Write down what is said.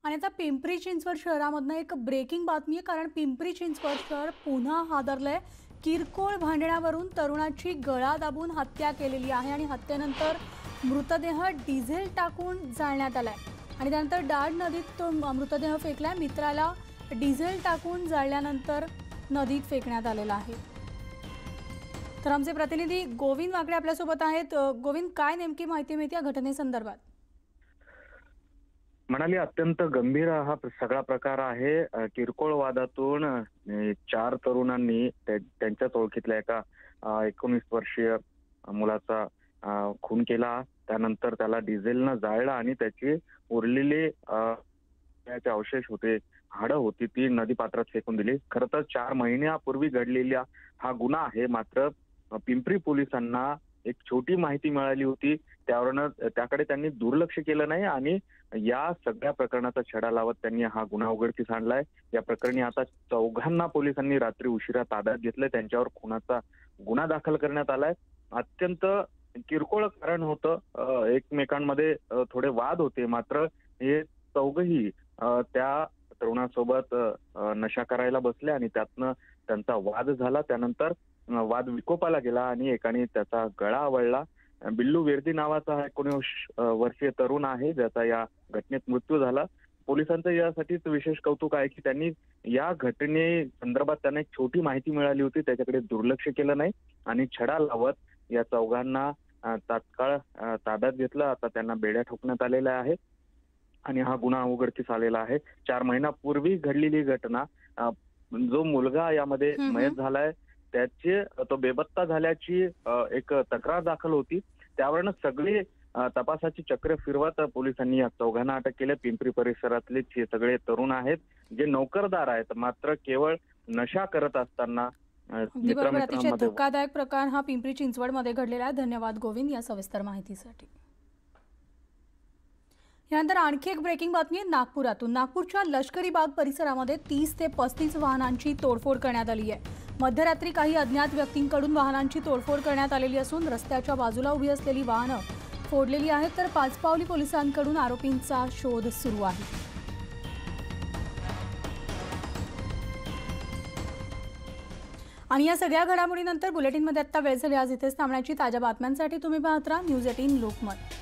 आणि आता पिंपरी चिंचवड शहरामधनं एक ब्रेकिंग बातमी आहे, कारण पिंपरी चिंचवड शहर पुन्हा हादरलंय। किरकोळ भांडणावरून तरुणाची गळा दाबून हत्या केलेली आहे आणि हत्येनंतर मृतदेह डिझेल टाकून जाळण्यात आलाय आणि त्यानंतर डाळ नदीत तो मृतदेह फेकलाय। मित्राला डिझेल टाकून जाळल्यानंतर नदीत फेकण्यात आलेला आहे। तर आमचे प्रतिनिधी गोविंद वाकडे आपल्यासोबत आहेत। गोविंद, काय नेमकी माहिती मिळते या घटनेसंदर्भात? म्हणाली अत्यंत गंभीर हा सगळा प्रकार आहे। किरकोळ वादातून 4 तरुणांनी त्यांच्याच ओळखीतल्या एका 19 वर्षीय मुलाचा खून केला। त्यानंतर त्याला डिझेलनं जाळलं आणि त्याची उरलेली त्याचे अवशेष होते, हाडं होती, ती नदीपात्रात फेकून दिली। खरं तर 4 महिन्यापूर्वी घडलेला हा गुन्हा आहे। मात्र पिंपरी पोलिसांना एक छोटी माहिती मिळाली होती, त्याकडे त्यांनी दुर्लक्ष केलं नाही आणि या सगळ्या प्रकरणाचा छडा लावत त्यांनी हा गुन्हा उघडकीस आणलाय। या प्रकरणी आता 4घांना पोलिसांनी रात्री उशिरा ताब्यात घेतलंय। त्यांच्यावर खुनाचा गुन्हा दाखल करण्यात आलाय। अत्यंत किरकोळ कारण होतं, एकमेकांमध्ये थोडे वाद होते, मात्र हे 4घही त्या तरुणासोबत नशा करायला बसले आणि त्यातनं त्यांचा वाद झाला। त्यानंतर वाद विकोपाला गेला आणि एकाने त्याचा गळा आवळला। बिल्लू वेर्दी नावाचा हा 19 वर्षीय तरुण आहे, ज्याचा या घटनेत मृत्यू झाला। पोलिसांचं यासाठीच विशेष कौतुक आहे की त्यांनी या घटने संदर्भात त्यांना एक छोटी माहिती मिळाली होती, त्याच्याकडे दुर्लक्ष केलं नाही आणि छडा लावत या 4घांना तात्काळ ताब्यात घेतलं। आता त्यांना बेड्या ठोकण्यात आलेल्या आहेत आणि हा गुन्हा उघडकीस आलेला आहे। 4 महिन्यापूर्वी घडलेली घटना, जो मुलगा यामध्ये मयत झालाय त्याचे तो बेपत्ता झाल्याची एक तक्रार दाखल होती। त्यावरनं सगळे तपासाची चक्र फिरवत पोलिसांनी या 4घांना अटक केली। पिंपरी परिसरातले हे सगळे तरुण आहेत, जे नोकरदार आहेत, मात्र केवळ नशा करत असताना अगदी बरोबर। अतिशय धक्कादायक प्रकार हा पिंपरी चिंचवडमध्ये घडलेला आहे। धन्यवाद गोविंद या सविस्तर माहितीसाठी। यानंतर आणखी एक ब्रेकिंग बातमी आहे नागपुरातून। नागपूरच्या लष्करी बाग परिसरामध्ये 30 ते 35 वाहनांची तोडफोड करण्यात आली आहे। मध्यरात्री काही अज्ञात व्यक्तींकडून वाहनांची तोडफोड करण्यात आलेली असून रस्त्याच्या बाजूला उभी असलेली वाहनं फोडलेली आहेत, तर पाचपावली पोलिसांकडून आरोपींचा शोध सुरू आहे। आणि या सगळ्या घडामोडीनंतर बुलेटिनमध्ये आता वेळ झाली आज इथेच थांबण्याची। ताज्या बातम्यांसाठी तुम्ही पाहत राहा न्यूज 18 लोकमत।